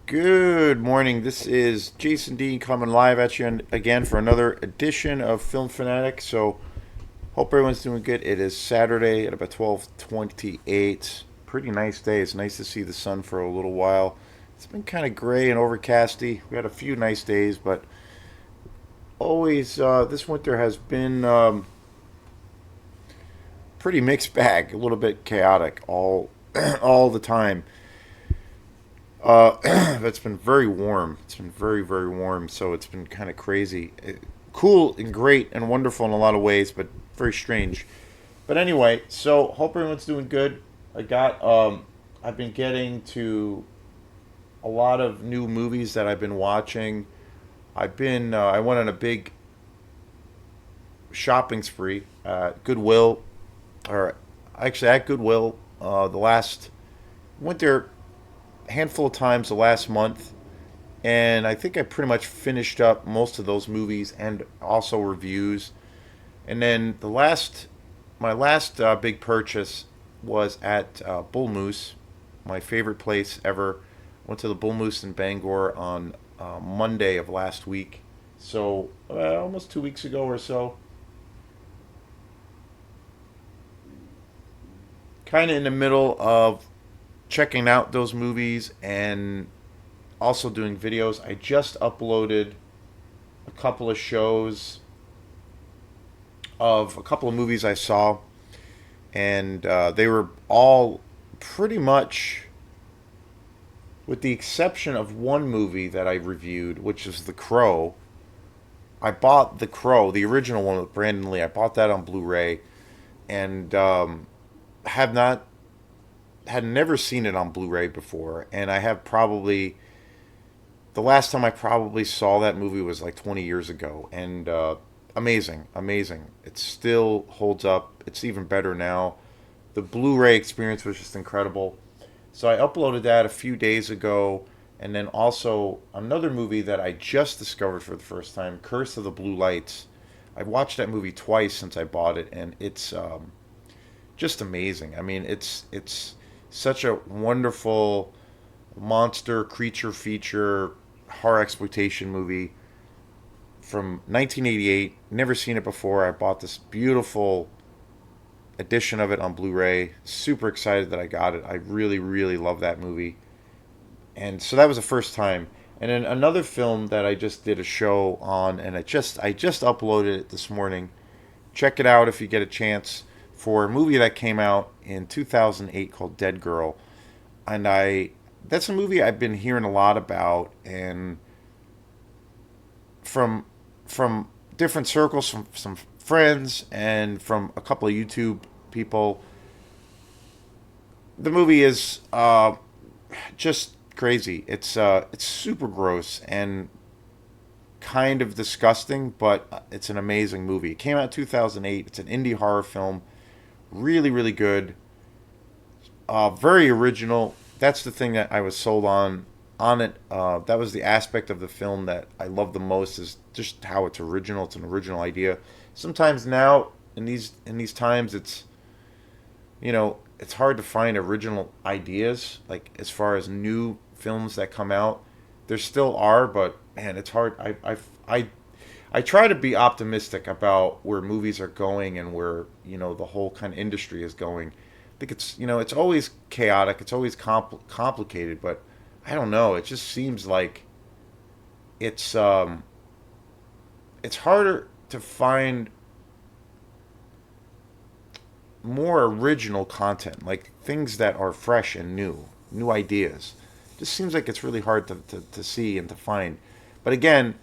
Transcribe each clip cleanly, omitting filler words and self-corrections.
Good morning. This is Jason Dean coming live at you again for another edition of Film Fanatic. So, hope everyone's doing good. It is Saturday at about 12:28. Pretty nice day. It's nice to see the sun for a little while. It's been kind of gray and overcasty. We had a few nice days, but always this winter has been pretty mixed bag. A little bit chaotic all the time. It's been very warm. It's been very warm, so it's been kind of crazy. Cool and great and wonderful in a lot of ways, but very strange. But anyway, so hope everyone's doing good. I've been getting to a lot of new movies that I've been watching. I went on a big shopping spree at Goodwill, or actually at Goodwill, the last winter handful of times the last month, and I think I pretty much finished up most of those movies and also reviews. And then my last big purchase was at Bull Moose, my favorite place ever. Went to the Bull Moose in Bangor on Monday of last week, so almost 2 weeks ago or so. Kind of in the middle of checking out those movies and also doing videos. I just uploaded a couple of shows of a couple of movies I saw, and they were all pretty much, with the exception of one movie that I reviewed, which is The Crow. I bought The Crow, the original one with Brandon Lee. I bought that on Blu-ray, and have not had never seen it on Blu-ray before, and I have probably the last time I probably saw that movie was like 20 years ago, and amazing. It still holds up. It's even better now. The Blu-ray experience was just incredible. So I uploaded that a few days ago, and then also another movie that I just discovered for the first time, Curse of the Blue Lights. I've watched that movie twice since I bought it, and it's just amazing. I mean, it's such a wonderful monster creature feature horror exploitation movie from 1988. Never seen it before. I bought this beautiful edition of it on Blu-ray. Super excited that I got it. I really love that movie. And so that was the first time. And then another film that I just did a show on, and I just uploaded it this morning. Check it out if you get a chance, for a movie that came out in 2008 called Dead Girl. And I that's a movie I've been hearing a lot about, and from different circles, from some friends and from a couple of YouTube people. The movie is just crazy. It's super gross and kind of disgusting, but it's an amazing movie. It came out in 2008. It's an indie horror film, really good, very original. That's the thing that I was sold on it. That was the aspect of the film that I love the most, is just how it's original. It's an original idea. Sometimes now in these times, it's hard to find original ideas, like as far as new films that come out. There still are, but man, it's hard. I try to be optimistic about where movies are going and where the whole kind of industry is going. I think it's always chaotic. It's always complicated, but I don't know. It just seems like it's um, it's harder to find more original content, like things that are fresh and new ideas. Just seems like it's really hard to see and to find. But again,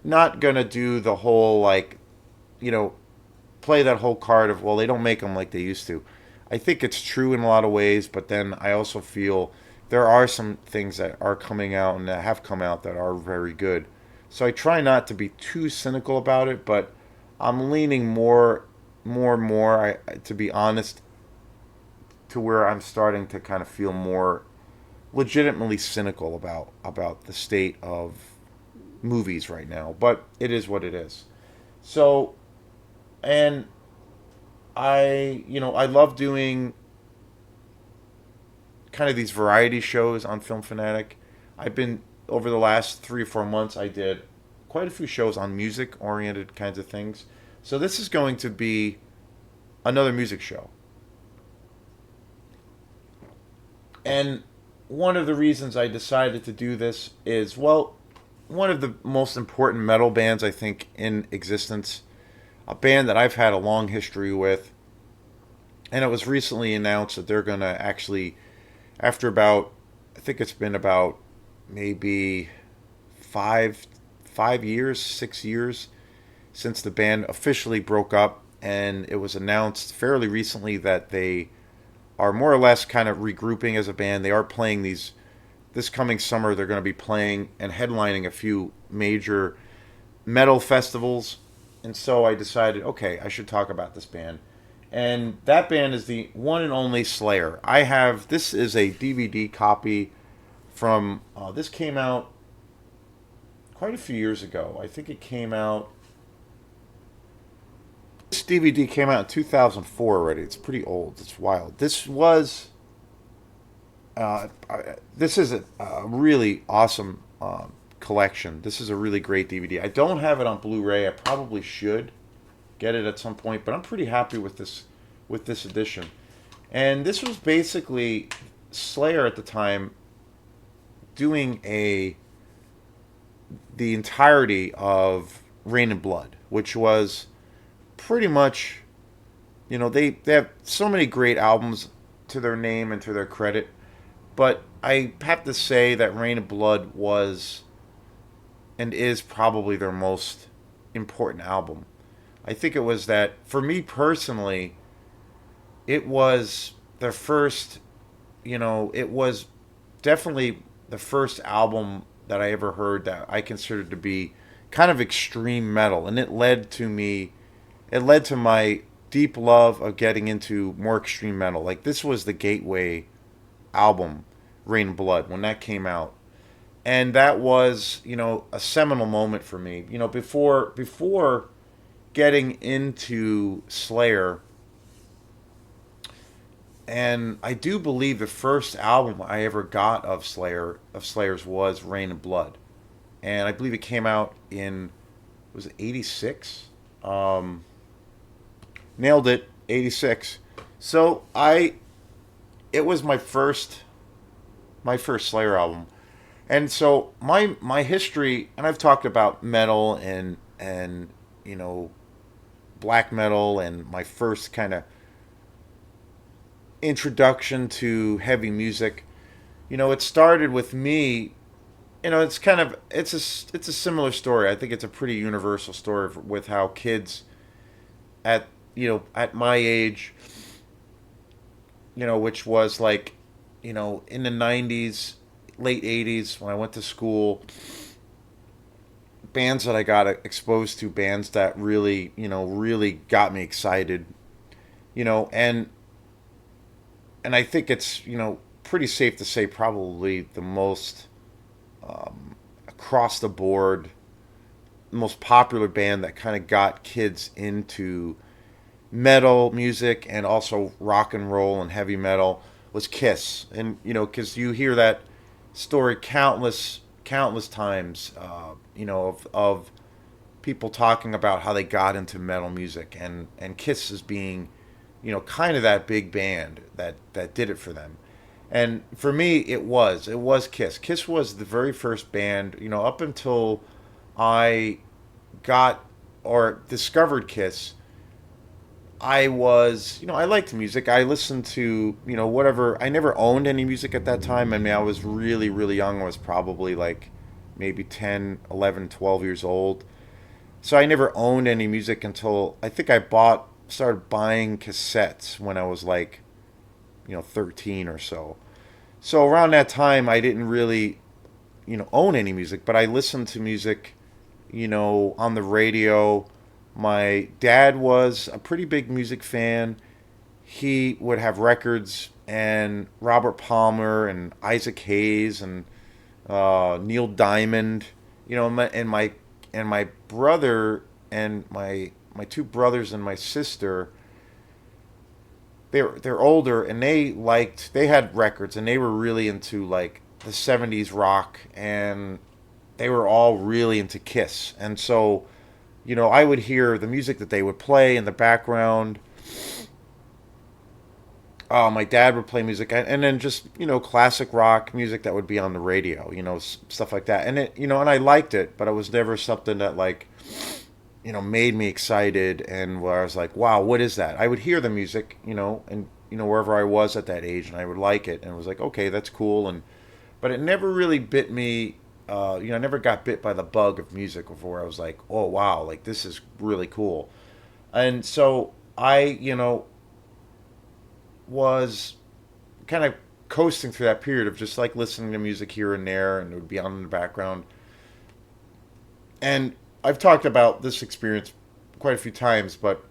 not gonna do the whole, like, you know play that whole card of, well, they don't make them like they used to. I think it's true in a lot of ways, but then I also feel there are some things that are coming out and that have come out that are very good. So I try not to be too cynical about it, but I'm leaning more, to be honest, to where I'm starting to kind of feel more legitimately cynical about the state of movies right now. But it is what it is. So, and I love doing kind of these variety shows on Film Fanatic. I've been over the last 3 or 4 months. I did quite a few shows on music-oriented kinds of things. So this is going to be another music show. And one of the reasons I decided to do this is, well, one of the most important metal bands I think in existence, a band that I've had a long history with, and it was recently announced that they're going to actually, after about, I think it's been about maybe five, 5 years, 6 years since the band officially broke up, and it was announced fairly recently that they are more or less kind of regrouping as a band. They are playing these this coming summer. They're going to be playing and headlining a few major metal festivals, and so I decided, okay, I should talk about this band. And that band is the one and only Slayer. I have this is a DVD copy from this came out quite a few years ago. I think it came out. This DVD came out in 2004 already. It's pretty old. It's wild. This is a really awesome collection. This is a really great DVD. I don't have it on Blu-ray. I probably should get it at some point, but I'm pretty happy with this edition. And this was basically Slayer at the time doing the entirety of Rain and Blood, which was pretty much, they have so many great albums to their name and to their credit, but I have to say that Rain and Blood was and is probably their most important album. I think it was that, for me personally, it was their first, it was definitely the first album that I ever heard that I considered to be kind of extreme metal. And it led to my deep love of getting into more extreme metal. Like, this was the gateway album, Rain and Blood, when that came out. And that was, a seminal moment for me. Before getting into Slayer, and I do believe the first album I ever got of Slayer's was Rain and Blood. And I believe it came out in, was it 86? Nailed it, 86. So it was my first Slayer album. And so my history, and I've talked about metal and black metal, and my first kind of introduction to heavy music. It started with me. It's a similar story. I think it's a pretty universal story with how kids at my age, which was like, in the 90s, late 80s, when I went to school, bands that I got exposed to, bands that really got me excited, and I think it's, pretty safe to say probably the most across the board, most popular band that kind of got kids into metal music and also rock and roll and heavy metal was Kiss. And because you hear that story countless times, of people talking about how they got into metal music, and Kiss as being, kind of that big band that did it for them. And for me, it was Kiss. Kiss was the very first band, up until I got or discovered Kiss. I was, I liked music. I listened to, whatever. I never owned any music at that time. I mean, I was really, really young. I was probably like maybe 10, 11, 12 years old. So I never owned any music until I think started buying cassettes when I was like, 13 or so. So around that time, I didn't really, own any music, but I listened to music, on the radio. My dad was a pretty big music fan. He would have records, and Robert Palmer and Isaac Hayes and Neil Diamond, and my brother and my two brothers and my sister, they're older, and they had records, and they were really into like the 70s rock, and they were all really into Kiss. And so, I would hear the music that they would play in the background. My dad would play music, and then just classic rock music that would be on the radio, stuff like that. And and I liked it, but it was never something that like made me excited, and where I was like, wow, what is that? I would hear the music, and wherever I was at that age, and I would like it, and it was like, okay, that's cool, and but it never really bit me. I never got bit by the bug of music before I was like, oh wow, like this is really cool. And so I, was kind of coasting through that period of just like listening to music here and there, and it would be on in the background. And I've talked about this experience quite a few times, but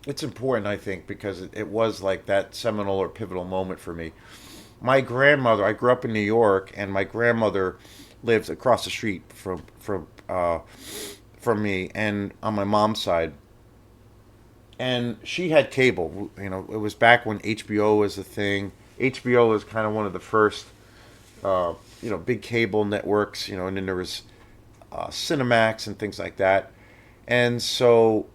it's important, I think, because it was like that seminal or pivotal moment for me. My grandmother, I grew up in New York, and my grandmother lived across the street from me, and on my mom's side, and she had cable. It was back when HBO was a thing. HBO was kind of one of the first, big cable networks. And then there was Cinemax and things like that. And so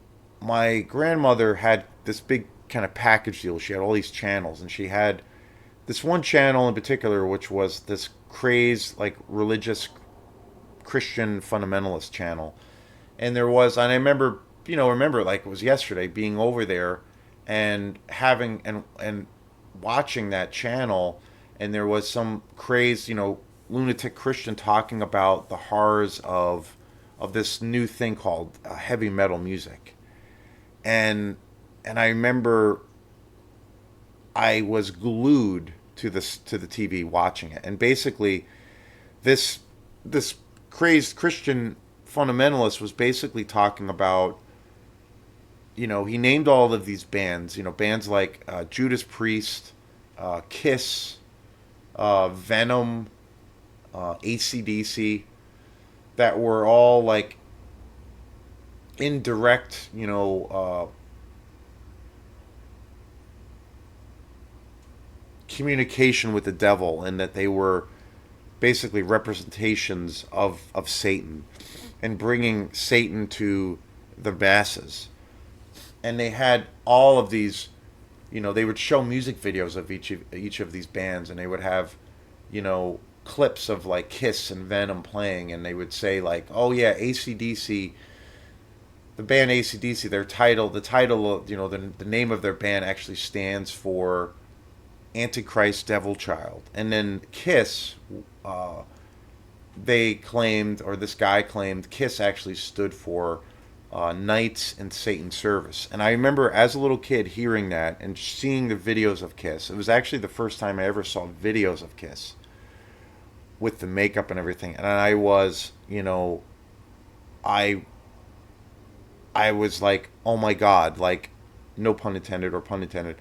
my grandmother had this big kind of package deal. She had all these channels, and she had this one channel in particular, which was this crazed, like religious Christian fundamentalist channel. And I remember like it was yesterday, being over there and having and watching that channel, and there was some crazed, lunatic Christian talking about the horrors of this new thing called heavy metal music. And and I remember I was glued to the TV watching it. And basically this this crazed Christian fundamentalist was basically talking about, he named all of these bands, bands like Judas Priest, Kiss, Venom, ACDC, that were all like in direct, communication with the devil, and that they were basically representations of Satan, and bringing Satan to the masses. And they had all of these, they would show music videos of each of these bands, and they would have, clips of like Kiss and Venom playing, and they would say like, oh yeah, ACDC, the band ACDC, the title of, the name of their band actually stands for Antichrist Devil Child. And then Kiss, they claimed, or this guy claimed, Kiss actually stood for Knights in Satan's Service. And I remember as a little kid hearing that and seeing the videos of Kiss. It was actually the first time I ever saw videos of Kiss with the makeup and everything. And I was, I I was like, oh my God, like, no pun intended or pun intended.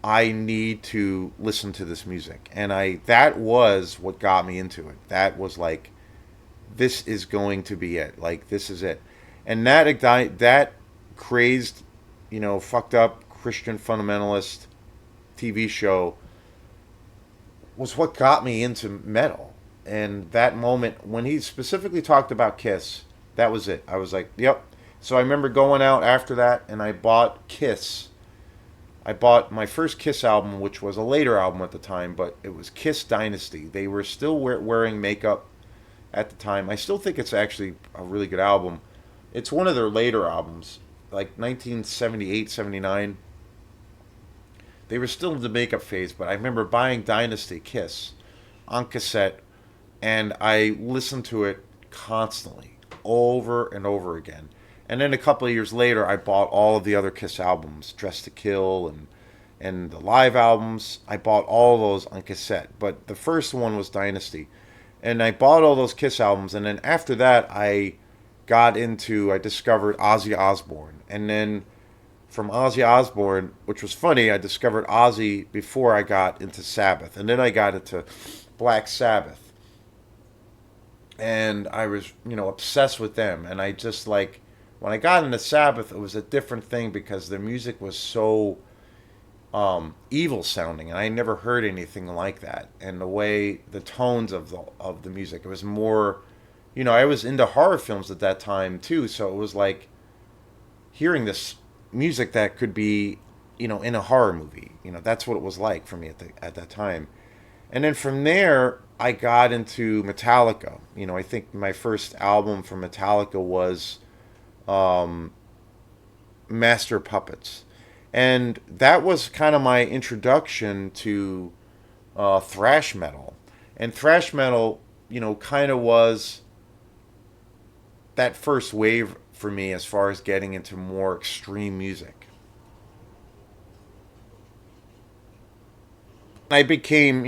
I need to listen to this music. And that was what got me into it. That was like, this is going to be it. Like, this is it. And that crazed, fucked up Christian fundamentalist TV show was what got me into metal. And that moment, when he specifically talked about Kiss, that was it. I was like, yep. So I remember going out after that, and I bought Kiss. I bought my first Kiss album, which was a later album at the time, but it was Kiss Dynasty. They were still wearing makeup at the time. I still think it's actually a really good album. It's one of their later albums, like 1978, 79. They were still in the makeup phase, but I remember buying Dynasty Kiss on cassette, and I listened to it constantly, over and over again. And then a couple of years later, I bought all of the other Kiss albums, Dress to Kill and the live albums. I bought all those on cassette, but the first one was Dynasty. And I bought all those Kiss albums, and then after that, I discovered Ozzy Osbourne. And then from Ozzy Osbourne, which was funny, I discovered Ozzy before I got into Sabbath. And then I got into Black Sabbath. And I was, obsessed with them. And I just when I got into Sabbath, it was a different thing because their music was so evil sounding, and I never heard anything like that. And the way the tones of the music, it was more, I was into horror films at that time too, so it was like hearing this music that could be, in a horror movie. That's what it was like for me at that time. And then from there, I got into Metallica. I think my first album from Metallica was Master Puppets. And that was kind of my introduction to thrash metal. And thrash metal, kind of was that first wave for me as far as getting into more extreme music. I became,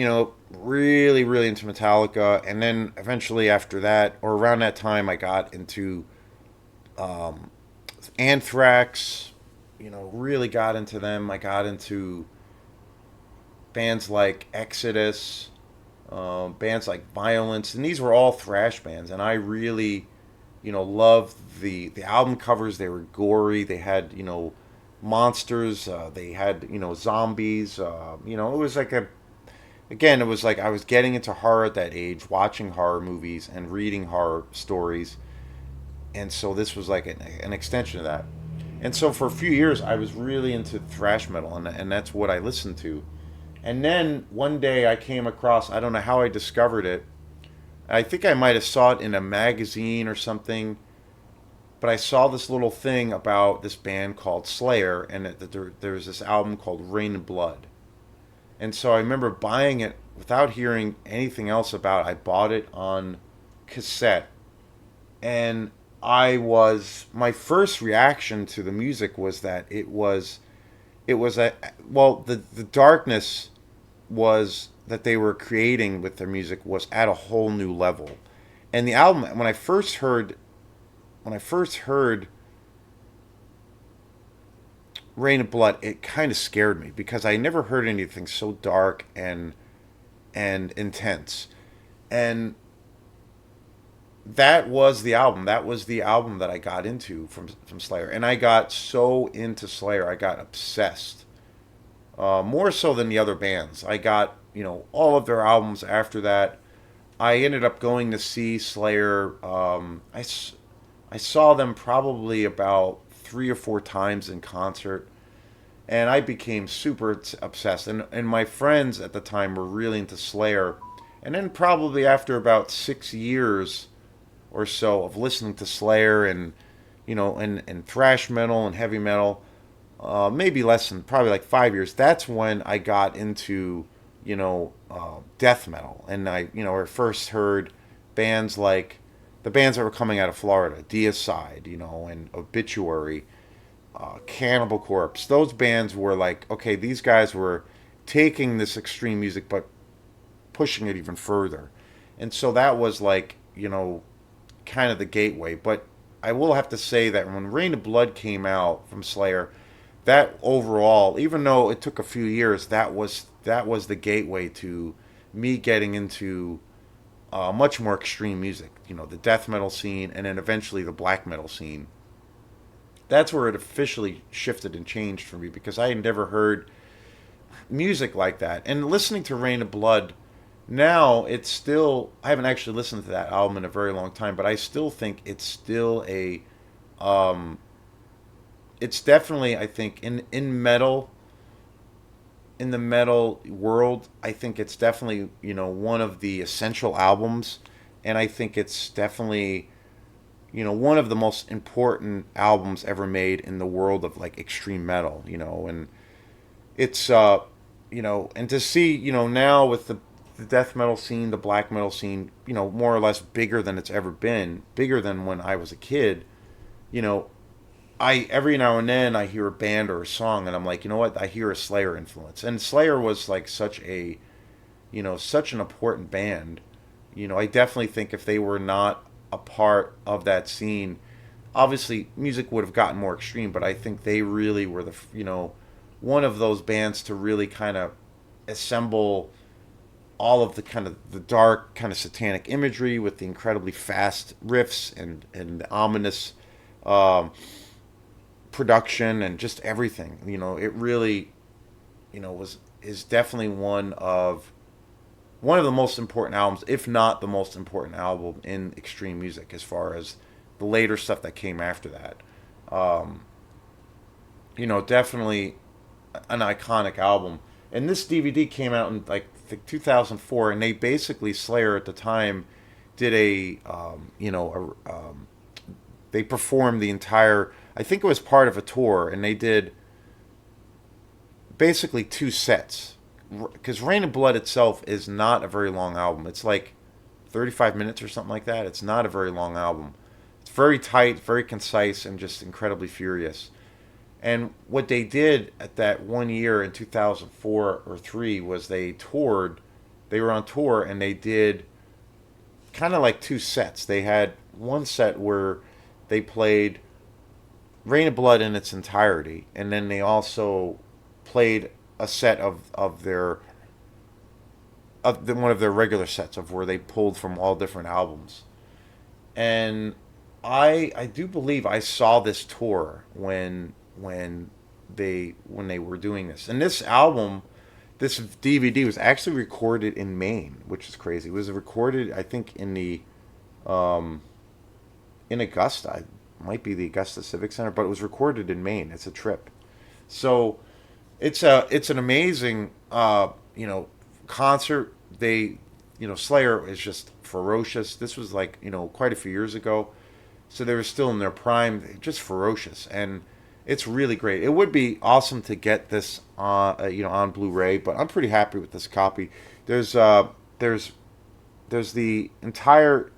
really, really into Metallica. And then eventually after that, or around that time, I got into Anthrax, really got into them. I got into bands like Exodus, bands like Violence, and these were all thrash bands. And I really, loved the album covers. They were gory. They had, monsters. They had, zombies. It was like it was like I was getting into horror at that age, watching horror movies and reading horror stories. And so this was like an extension of that. And so for a few years, I was really into thrash metal, and that's what I listened to. And then one day I came across, I don't know how I discovered it. I think I might have saw it in a magazine or something, but I saw this little thing about this band called Slayer, and there was this album called Rain and Blood. And so I remember buying it without hearing anything else about it. I bought it on cassette, and my first reaction to the music was that it was a well, the darkness was that they were creating with their music was at a whole new level. And the album, when I first heard Rain of Blood, it kind of scared me because I never heard anything so dark and intense. And that was the album. That was the album that I got into from Slayer, and I got so into Slayer, I got obsessed. More so than the other bands. I got all of their albums after that. I ended up going to see Slayer. I saw them probably about 3 or 4 times in concert, and I became super obsessed. And my friends at the time were really into Slayer. And then probably after about 6 years or so of listening to Slayer and and thrash metal and heavy metal, maybe less than probably like 5 years. That's when I got into death metal, and I first heard bands like the bands that were coming out of Florida, Deicide, and Obituary, Cannibal Corpse. Those bands were like, okay, these guys were taking this extreme music but pushing it even further, and so that was like kind of the gateway. But I will have to say that when Rain of Blood came out from Slayer, that overall, even though it took a few years, that was the gateway to me getting into much more extreme music. The death metal scene, and then eventually the black metal scene. That's where it officially shifted and changed for me because I had never heard music like that. And listening to Rain of Blood now, it's still, I haven't actually listened to that album in a very long time, but I still think it's still um it's definitely, I think, in the metal world, I think it's definitely, one of the essential albums, and I think it's definitely, one of the most important albums ever made in the world of like extreme metal, and it's and to see, now with the death metal scene, the black metal scene, more or less bigger than it's ever been, bigger than when I was a kid, you know, I every now and then I hear a band or a song and I'm like, you know what? I hear a Slayer influence. And Slayer was like such an important band. I definitely think if they were not a part of that scene, obviously music would have gotten more extreme, but I think they really were one of those bands to really kind of assemble all of the kind of the dark kind of satanic imagery with the incredibly fast riffs and the ominous um, production and just everything. It really, was is definitely one of the most important albums, if not the most important album in extreme music, as far as the later stuff that came after that. Um, Definitely an iconic album. And this DVD came out in like 2004, and they basically Slayer at the time did they performed the entire. I think it was part of a tour, and they did basically two sets. Because Rain and Blood itself is not a very long album. It's like 35 minutes or something like that. It's not a very long album. It's very tight, very concise, and just incredibly furious. And what they did at that one year in 2004 or 3 was they toured. They were on tour and they did kind of like two sets. They had one set where they played Rain of Blood in its entirety, and then they also played a set one of their regular sets of where they pulled from all different albums. And I do believe I saw this tour when they were doing this. And this album, this DVD was actually recorded in Maine, which is crazy. It was recorded, I think, um, in Augusta. It might be the Augusta Civic Center, but it was recorded in Maine. It's a trip. So it's an amazing concert. Slayer is just ferocious. This was like quite a few years ago, so they were still in their prime, just ferocious, and it's really great. It would be awesome to get this on Blu-ray, but I'm pretty happy with this copy. There's uh there's there's the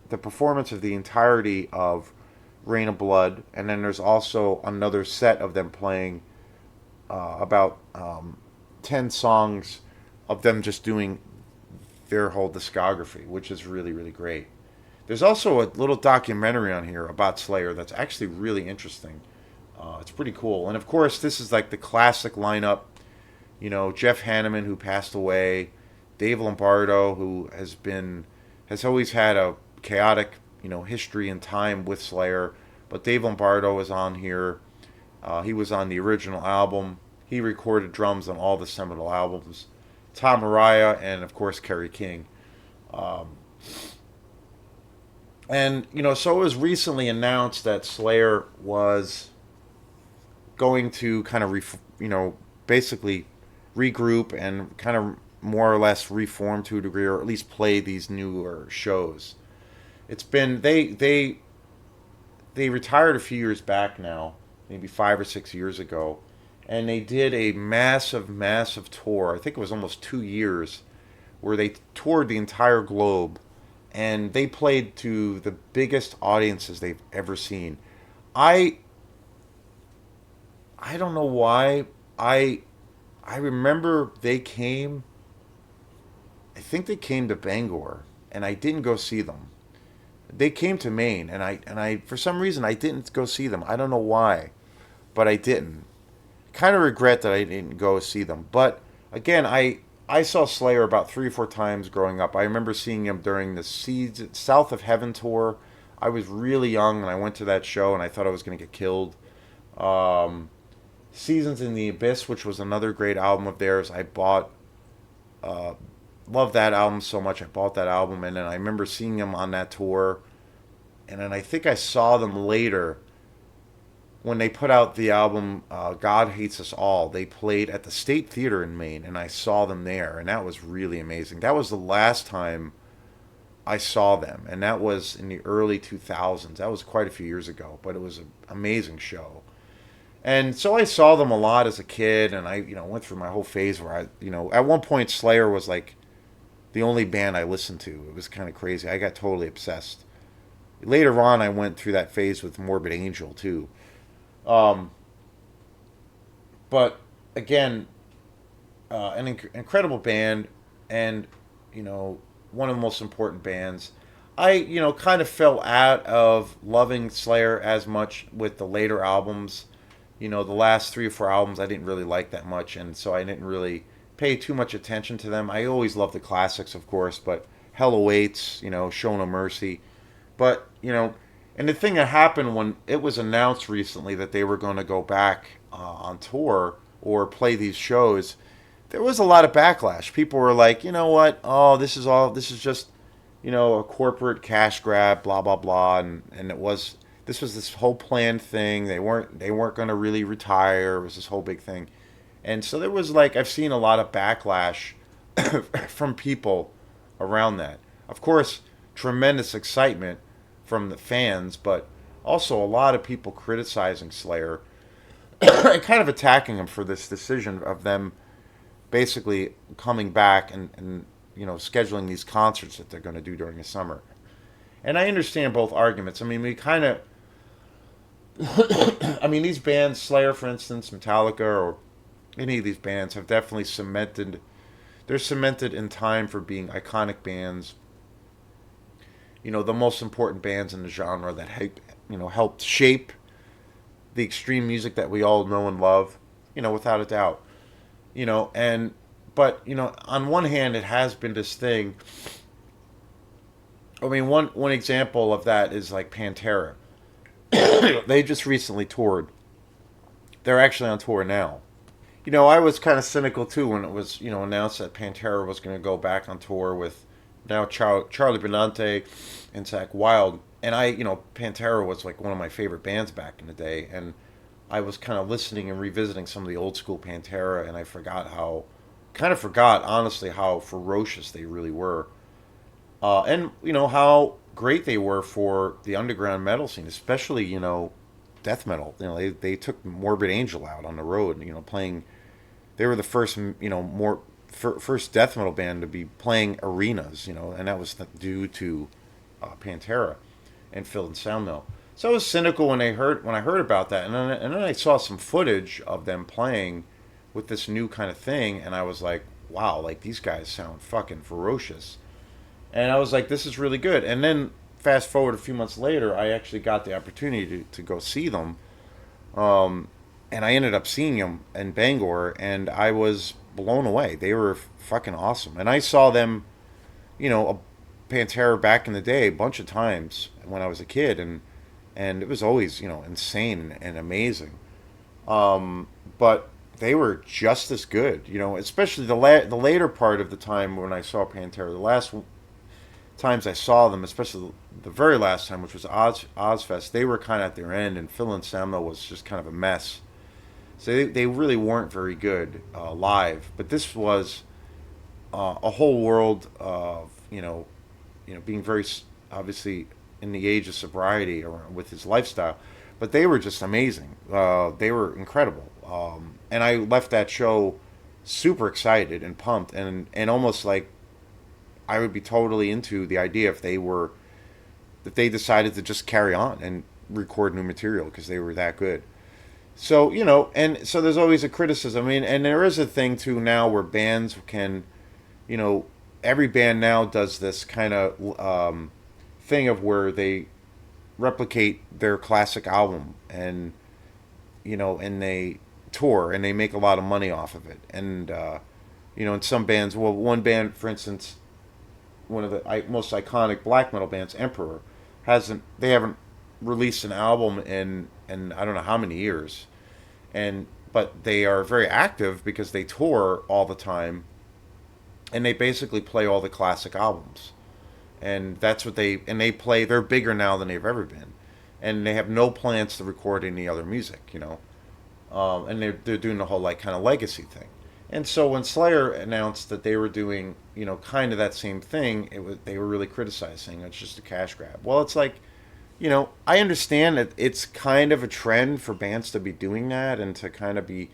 performance of the entirety of Rain of Blood, and then there's also another set of them playing about 10 songs of them just doing their whole discography, which is really, really great. There's also a little documentary on here about Slayer that's actually really interesting. It's pretty cool. And of course, this is like the classic lineup. Jeff Hanneman, who passed away, Dave Lombardo, who has always had a chaotic, history and time with Slayer. But Dave Lombardo is on here. He was on the original album. He recorded drums on all the seminal albums. Tom Araya and of course Kerry King. Um, so it was recently announced that Slayer was going to kind of basically regroup and kind of more or less reform to a degree, or at least play these newer shows. It's been they retired a few years back now, maybe 5 or 6 years ago, and they did a massive, massive tour. I think it was almost 2 years, where they toured the entire globe, and they played to the biggest audiences they've ever seen. I I don't know why. I remember they came. I think they came to Bangor, and I didn't go see them. They came to Maine, and I for some reason I didn't go see them. I don't know why, but I didn't. Kind of regret that I didn't go see them. But again, I saw Slayer about 3 or 4 times growing up. I remember seeing him during the South of Heaven tour. I was really young, and I went to that show, and I thought I was going to get killed. Um, Seasons in the Abyss, which was another great album of theirs, I bought. Uh, Loved that album so much. I bought that album, and then I remember seeing them on that tour. And then I think I saw them later when they put out the album God Hates Us All. They played at the State Theater in Maine, and I saw them there, and that was really amazing. That was the last time I saw them, and that was in the early 2000s. That was quite a few years ago, but it was an amazing show. And so I saw them a lot as a kid, and I, went through my whole phase where at one point Slayer was like the only band I listened to. It was kind of crazy. I got totally obsessed. Later on, I went through that phase with Morbid Angel too. Um, but again, an incredible band, and you know, one of the most important bands. I, kind of fell out of loving Slayer as much with the later albums. The last 3 or 4 albums I didn't really like that much, and so I didn't really pay too much attention to them. I always loved the classics, of course, but Hell Awaits, Show No Mercy. But, and the thing that happened when it was announced recently that they were going to go back on tour or play these shows, there was a lot of backlash. People were like, you know what? Oh, this is just, a corporate cash grab, blah blah blah, and this was this whole planned thing. They weren't going to really retire. It was this whole big thing, and so there was like I've seen a lot of backlash from people around that. Of course, tremendous excitement from the fans, but also a lot of people criticizing Slayer and kind of attacking him for this decision of them basically coming back and scheduling these concerts that they're going to do during the summer. And I understand both arguments. I mean, we kind of, I mean, these bands, Slayer, for instance, Metallica, or any of these bands, have definitely cemented. They're cemented in time for being iconic bands. The most important bands in the genre that helped shape the extreme music that we all know and love. Without a doubt. And but on one hand, it has been this thing. I mean, one example of that is like Pantera. They just recently toured. They're actually on tour now. I was kind of cynical too when it was announced that Pantera was going to go back on tour with now Charlie Benante and Zach Wild. And Pantera was like one of my favorite bands back in the day, and I was kind of listening and revisiting some of the old school Pantera, and I kind of forgot honestly how ferocious they really were, and how great they were for the underground metal scene, especially death metal. They took Morbid Angel out on the road, playing. They were the first first death metal band to be playing arenas, and that was due to Pantera and Phil and Sound Mill. So I was cynical when I heard about that, and then I saw some footage of them playing with this new kind of thing, and I was like, wow, like these guys sound fucking ferocious, and I was like, this is really good. And then fast forward a few months later, I actually got the opportunity to go see them, and I ended up seeing them in Bangor, and I was blown away. They were fucking awesome, and I saw them, Pantera back in the day a bunch of times when I was a kid, and it was always insane and amazing. But they were just as good, especially the later part of the time when I saw Pantera. The last times I saw them, especially the very last time, which was Ozfest, they were kind of at their end, and Phil Anselmo was just kind of a mess. So they really weren't very good live. But this was a whole world of being very obviously in the age of sobriety or with his lifestyle, but they were just amazing. They were incredible, and I left that show super excited and pumped, and almost like I would be totally into the idea if they decided to just carry on and record new material because they were that good. So and so there's always a criticism. I mean, and there is a thing too now where bands can, you know, every band now does this kind of thing of where they replicate their classic album and and they tour and they make a lot of money off of it. And in some bands, well, one band, for instance, one of the most iconic black metal bands, Emperor, they haven't released an album in I don't know how many years, and but they are very active because they tour all the time, and they basically play all the classic albums, and that's what they play. They're bigger now than they've ever been, and they have no plans to record any other music, and they're doing the whole like kind of legacy thing. And so when Slayer announced that they were doing, kind of that same thing, they were really criticizing it's just a cash grab. Well, it's like, I understand that it's kind of a trend for bands to be doing that and to kind of be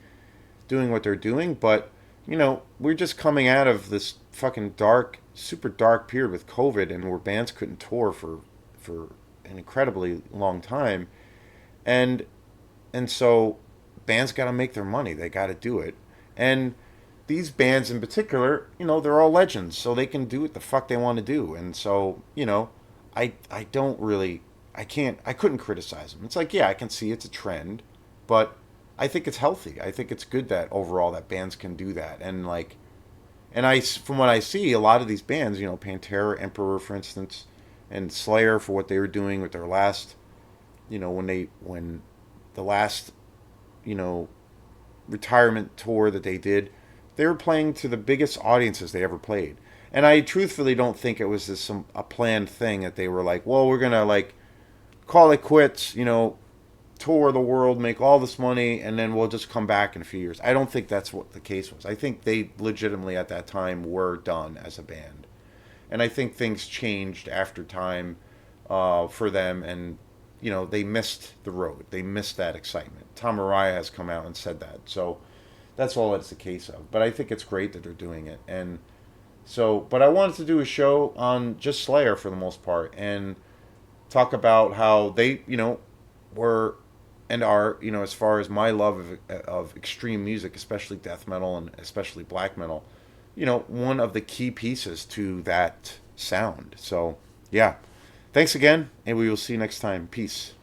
doing what they're doing, but we're just coming out of this fucking dark, super dark period with COVID, and where bands couldn't tour for an incredibly long time, and so bands got to make their money. They got to do it, and these bands in particular, they're all legends, so they can do what the fuck they want to do. And so, I don't really, I couldn't criticize them. It's like, yeah, I can see it's a trend, but I think it's healthy. I think it's good that overall that bands can do that. And like, from what I see, a lot of these bands, Pantera, Emperor, for instance, and Slayer for what they were doing with their last, when the last, retirement tour that they did, They were playing to the biggest audiences they ever played. And I truthfully don't think it was a planned thing that they were like, well, we're gonna like call it quits, tour the world, make all this money, and then we'll just come back in a few years. I don't think that's what the case was. I think they legitimately at that time were done as a band, and I think things changed after time for them, and they missed the road. They missed that excitement. Tom Araya has come out and said that, so that's all it's a case of. But I think it's great that they're doing it, and so. But I wanted to do a show on just Slayer for the most part, and talk about how they, were and are, as far as my love of extreme music, especially death metal and especially black metal, one of the key pieces to that sound. So, yeah. Thanks again, and we will see you next time. Peace.